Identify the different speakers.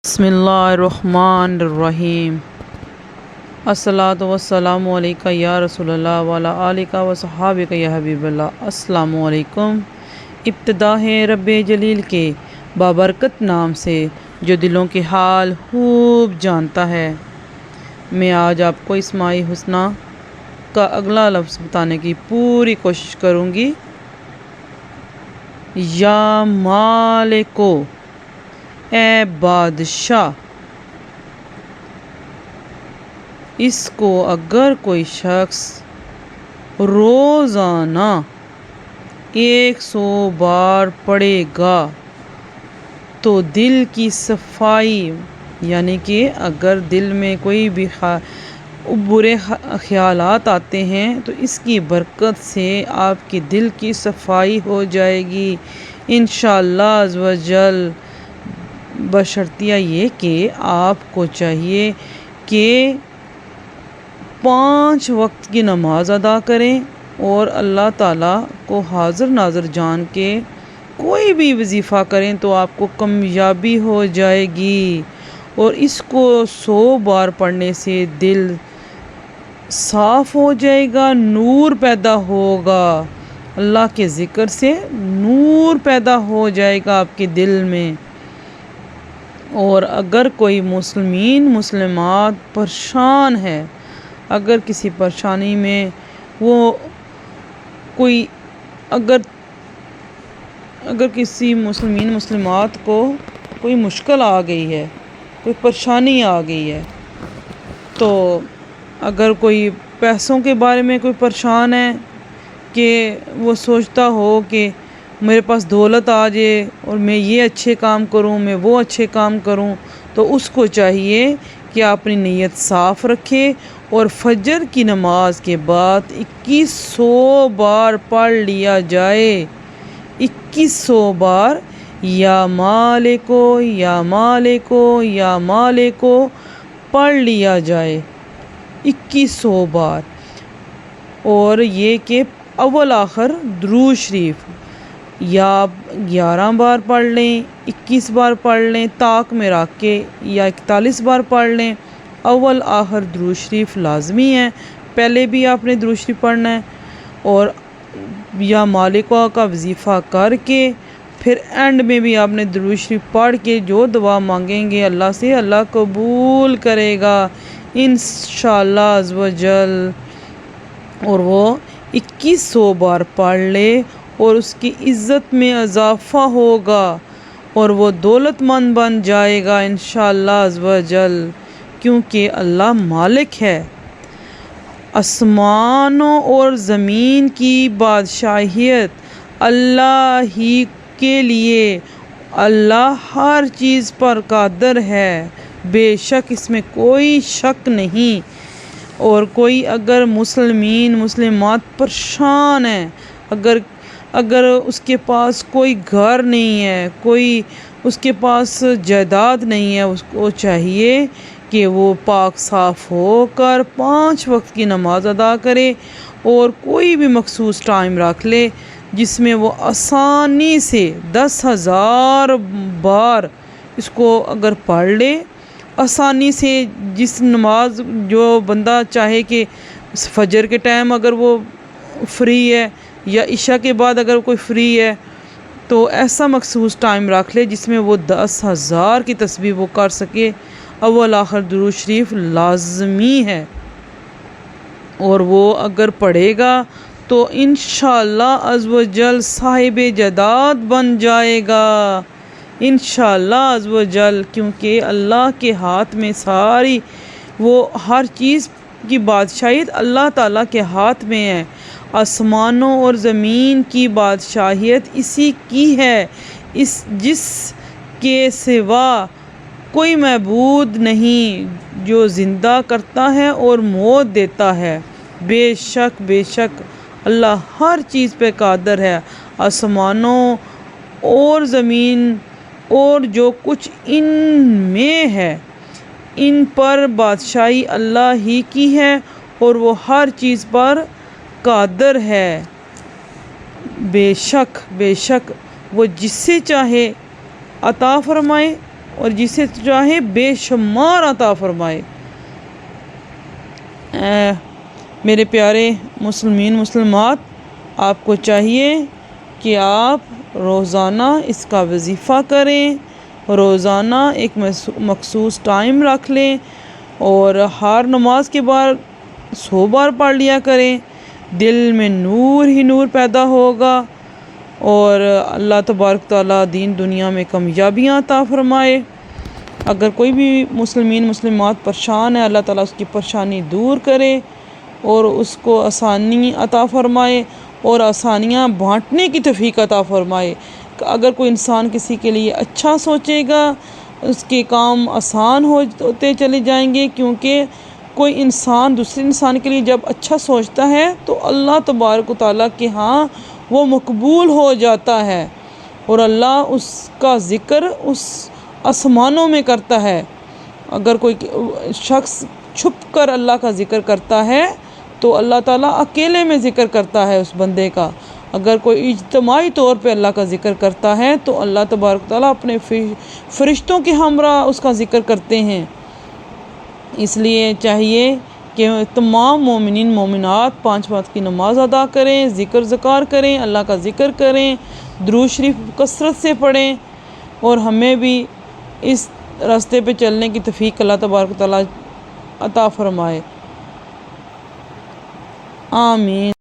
Speaker 1: بسم اللہ الرحمن الرحیم الصلاۃ والسلام علیکہ یا رسول اللہ وعلی آلکہ و صحابکہ یا حبیب اللہ۔ السلام علیکم۔ ابتدا ہے رب جلیل کے بابرکت نام سے جو دلوں کے حال خوب جانتا ہے۔ میں آج آپ کو اسماء الحسنی کا اگلا لفظ بتانے کی پوری کوشش کروں گی۔ یا مالکو، اے بادشاہ۔ اس کو اگر کوئی شخص روزانہ 100 بار پڑھے گا تو دل کی صفائی، یعنی کہ اگر دل میں کوئی بھی برے خیالات آتے ہیں تو اس کی برکت سے آپ کی دل کی صفائی ہو جائے گی انشاءاللہ عز و جل، بشرطیہ یہ کہ آپ کو چاہیے کہ 5 وقت کی نماز ادا کریں اور اللہ تعالیٰ کو حاضر ناظر جان کے کوئی بھی وظیفہ کریں تو آپ کو کامیابی ہو جائے گی۔ اور اس کو 100 بار پڑھنے سے دل صاف ہو جائے گا، نور پیدا ہوگا، اللہ کے ذکر سے نور پیدا ہو جائے گا آپ کے دل میں۔ اور اگر کوئی مسلمات پریشان ہے، اگر کسی پریشانی میں وہ کوئی اگر کسی مسلمات کو کوئی مشکل آ گئی ہے، کوئی پریشانی آ گئی ہے، تو اگر کوئی پیسوں کے بارے میں کوئی پریشان ہے کہ وہ سوچتا ہو کہ میرے پاس دولت آ جائے اور میں یہ اچھے کام کروں، میں وہ اچھے کام کروں، تو اس کو چاہیے کہ اپنی نیت صاف رکھے اور فجر کی نماز کے بعد 2100 بار پڑھ لیا جائے۔ 2100 بار یا مالکو یا مالکو یا مالکو پڑھ لیا جائے 2100 بار۔ اور یہ کہ اول آخر درود شریف یا 11 بار پڑھ لیں، 21 بار پڑھ لیں، طاق میں رکھ کے یا 41 بار پڑھ لیں۔ اول آخر درود شریف لازمی ہے، پہلے بھی آپ نے درود شریف پڑھنا ہے، اور یا مالکہ کا وظیفہ کر کے پھر اینڈ میں بھی آپ نے درود شریف پڑھ کے جو دعا مانگیں گے اللہ سے، اللہ قبول کرے گا انشاءاللہ عز و جل۔ اور وہ 2100 بار پڑھ لے اور اس کی عزت میں اضافہ ہوگا اور وہ دولت مند بن جائے گا انشاءاللہ عز و جل، کیونکہ اللہ مالک ہے۔ آسمانوں اور زمین کی بادشاہیت اللہ ہی کے لیے، اللہ ہر چیز پر قادر ہے، بے شک اس میں کوئی شک نہیں۔ اور کوئی اگر مسلمات پریشان ہیں، اگر اس کے پاس کوئی گھر نہیں ہے، کوئی اس کے پاس جائیداد نہیں ہے، اس کو چاہیے کہ وہ پاک صاف ہو کر 5 وقت کی نماز ادا کرے اور کوئی بھی مخصوص ٹائم رکھ لے جس میں وہ آسانی سے 10,000 بار اس کو اگر پڑھ لے آسانی سے۔ جس نماز جو بندہ چاہے کہ فجر کے ٹائم اگر وہ فری ہے یا عشاء کے بعد اگر کوئی فری ہے تو ایسا مخصوص ٹائم رکھ لے جس میں وہ 10,000 کی تسبیح وہ کر سکے۔ اول آخر درود شریف لازمی ہے، اور وہ اگر پڑھے گا تو انشاءاللہ عز و جل صاحب جائیداد بن جائے گا انشاءاللہ عز و جل، کیونکہ اللہ کے ہاتھ میں ساری وہ ہر چیز کی بادشاہیت اللہ تعالیٰ کے ہاتھ میں ہے۔ آسمانوں اور زمین کی بادشاہیت اسی کی ہے، جس کے سوا کوئی معبود نہیں، جو زندہ کرتا ہے اور موت دیتا ہے۔ بے شک اللہ ہر چیز پہ قادر ہے۔ آسمانوں اور زمین اور جو کچھ ان میں ہے، ان پر بادشاہی اللہ ہی کی ہے اور وہ ہر چیز پر قادر ہے۔ بے شک وہ جس سے چاہے عطا فرمائے اور جسے چاہے بے شمار عطا فرمائے۔ میرے پیارے مسلمین مسلمات، آپ کو چاہیے کہ آپ روزانہ اس کا وظیفہ کریں، روزانہ ایک مخصوص ٹائم رکھ لیں اور ہر نماز کے بعد 100 بار پڑھ لیا کریں۔ دل میں نور ہی نور پیدا ہوگا اور اللہ تبارک تعالیٰ دین دنیا میں کامیابیاں عطا فرمائے۔ اگر کوئی بھی مسلمین مسلمات پریشان ہے، اللہ تعالیٰ اس کی پریشانی دور کرے اور اس کو آسانی عطا فرمائے اور آسانیاں بانٹنے کی توفیق عطا فرمائے۔ اگر کوئی انسان کسی کے لیے اچھا سوچے گا، اس کے کام آسان ہوتے چلے جائیں گے، کیونکہ کوئی انسان دوسرے انسان کے لیے جب اچھا سوچتا ہے تو اللہ تبارک و تعالیٰ کے ہاں وہ مقبول ہو جاتا ہے اور اللہ اس کا ذکر اس آسمانوں میں کرتا ہے۔ اگر کوئی شخص چھپ کر اللہ کا ذکر کرتا ہے تو اللہ تعالیٰ اکیلے میں ذکر کرتا ہے اس بندے کا۔ اگر کوئی اجتماعی طور پہ اللہ کا ذکر کرتا ہے تو اللہ تبارک تعالیٰ اپنے فرشتوں کے ہمراہ اس کا ذکر کرتے ہیں۔ اس لیے چاہیے کہ تمام مومنین مومنات 5 وقت کی نماز ادا کریں، ذکر ذکار کریں، اللہ کا ذکر کریں، درود شریف کثرت سے پڑھیں اور ہمیں بھی اس راستے پہ چلنے کی توفیق اللہ تبارک و تعالیٰ عطا فرمائے۔ آمین۔